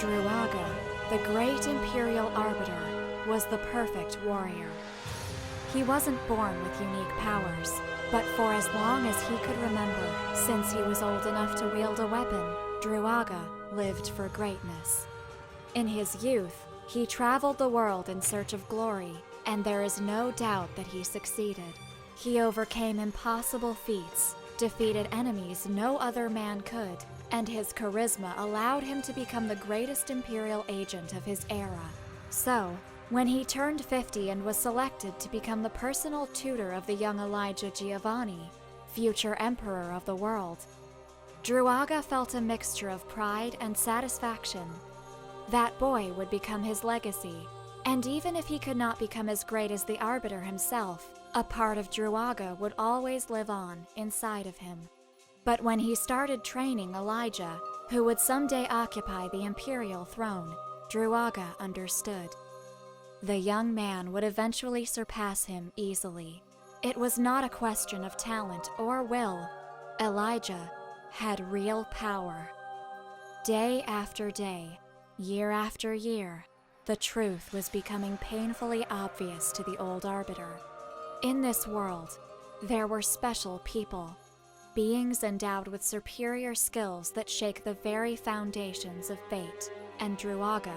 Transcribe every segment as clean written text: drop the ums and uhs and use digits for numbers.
Druaga, the great imperial arbiter, was the perfect warrior. He wasn't born with unique powers, but for as long as he could remember, since he was old enough to wield a weapon, Druaga lived for greatness. In his youth, he traveled the world in search of glory, and there is no doubt that he succeeded. He overcame impossible feats, defeated enemies no other man could, and his charisma allowed him to become the greatest imperial agent of his era. So, when he turned 50 and was selected to become the personal tutor of the young Elijah Giovanni, future emperor of the world, Druaga felt a mixture of pride and satisfaction. That boy would become his legacy, and even if he could not become as great as the Arbiter himself, a part of Druaga would always live on inside of him. But when he started training Elijah, who would someday occupy the imperial throne, Druaga understood. The young man would eventually surpass him easily. It was not a question of talent or will. Elijah had real power. Day after day, year after year, the truth was becoming painfully obvious to the old Arbiter. In this world, there were special people, beings endowed with superior skills that shake the very foundations of fate, and Druaga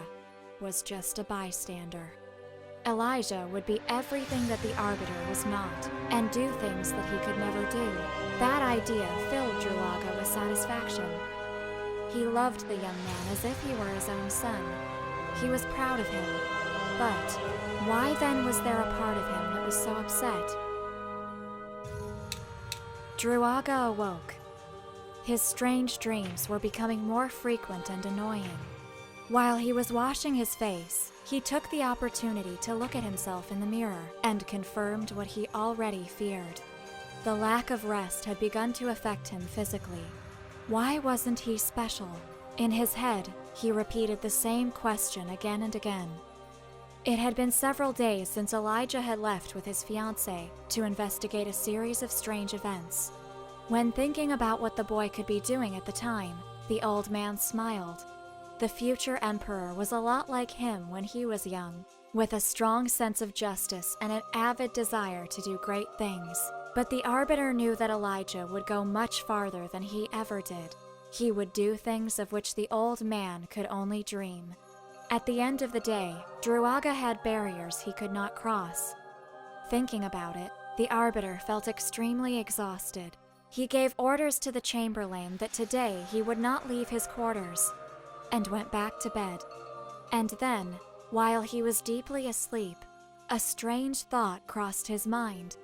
was just a bystander. Elijah would be everything that the Arbiter was not, and do things that he could never do. That idea filled Druaga with satisfaction. He loved the young man as if he were his own son. He was proud of him, but why then was there a part of him that was so upset? Druaga awoke. His strange dreams were becoming more frequent and annoying. While he was washing his face, he took the opportunity to look at himself in the mirror and confirmed what he already feared. The lack of rest had begun to affect him physically. Why wasn't he special? In his head, he repeated the same question again and again. It had been several days since Elijah had left with his fiancée to investigate a series of strange events. When thinking about what the boy could be doing at the time, the old man smiled. The future emperor was a lot like him when he was young, with a strong sense of justice and an avid desire to do great things. But the Arbiter knew that Elijah would go much farther than he ever did. He would do things of which the old man could only dream. At the end of the day, Druaga had barriers he could not cross. Thinking about it, the Arbiter felt extremely exhausted. He gave orders to the Chamberlain that today he would not leave his quarters, and went back to bed. And then, while he was deeply asleep, a strange thought crossed his mind.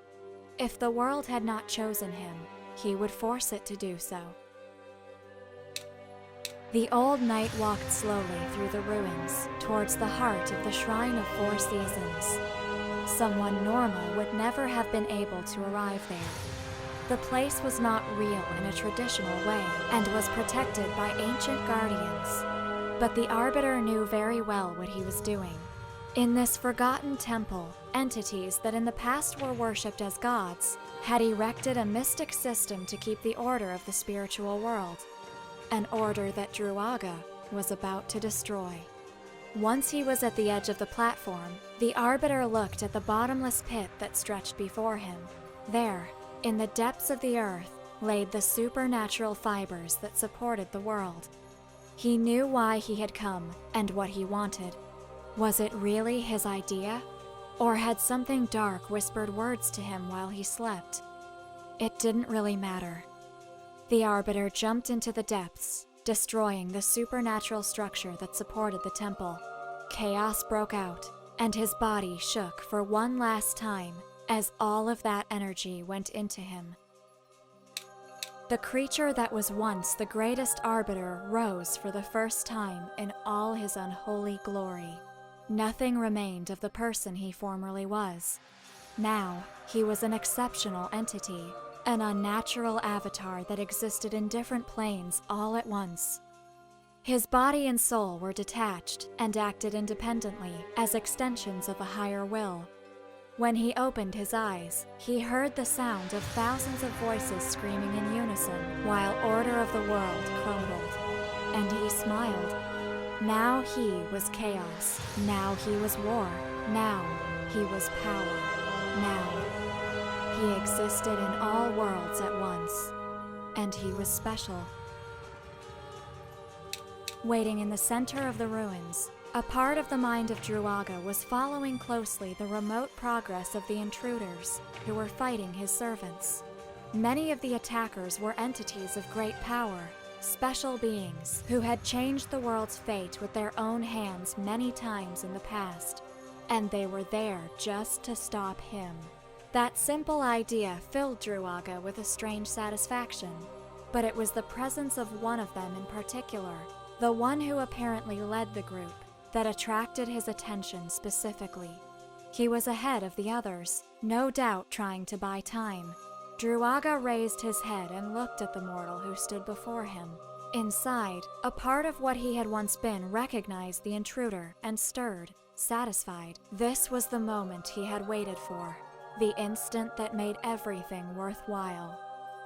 If the world had not chosen him, he would force it to do so. The old knight walked slowly through the ruins, towards the heart of the Shrine of Four Seasons. Someone normal would never have been able to arrive there. The place was not real in a traditional way, and was protected by ancient guardians. But the Arbiter knew very well what he was doing. In this forgotten temple, entities that in the past were worshipped as gods had erected a mystic system to keep the order of the spiritual world. An order that Druaga was about to destroy. Once he was at the edge of the platform, the Arbiter looked at the bottomless pit that stretched before him. There, in the depths of the earth, laid the supernatural fibers that supported the world. He knew why he had come and what he wanted. Was it really his idea? Or had something dark whispered words to him while he slept? It didn't really matter. The Arbiter jumped into the depths, destroying the supernatural structure that supported the temple. Chaos broke out, and his body shook for one last time as all of that energy went into him. The creature that was once the greatest Arbiter rose for the first time in all his unholy glory. Nothing remained of the person he formerly was. Now, he was an exceptional entity, an unnatural avatar that existed in different planes all at once. His body and soul were detached and acted independently as extensions of a higher will. When he opened his eyes, he heard the sound of thousands of voices screaming in unison while order of the world crumbled. And he smiled. Now he was chaos. Now he was war. Now he was power. Now he existed in all worlds at once. And he was special. Waiting in the center of the ruins, a part of the mind of Druaga was following closely the remote progress of the intruders who were fighting his servants. Many of the attackers were entities of great power, special beings who had changed the world's fate with their own hands many times in the past, and they were there just to stop him. That simple idea filled Druaga with a strange satisfaction, but it was the presence of one of them in particular, the one who apparently led the group, that attracted his attention specifically. He was ahead of the others, no doubt trying to buy time. Druaga raised his head and looked at the mortal who stood before him. Inside, a part of what he had once been recognized the intruder and stirred, satisfied. This was the moment he had waited for, the instant that made everything worthwhile.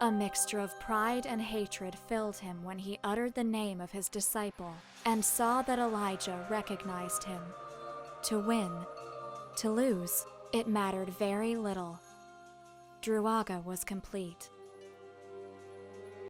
A mixture of pride and hatred filled him when he uttered the name of his disciple and saw that Elijah recognized him. To win, to lose, it mattered very little. Druaga was complete.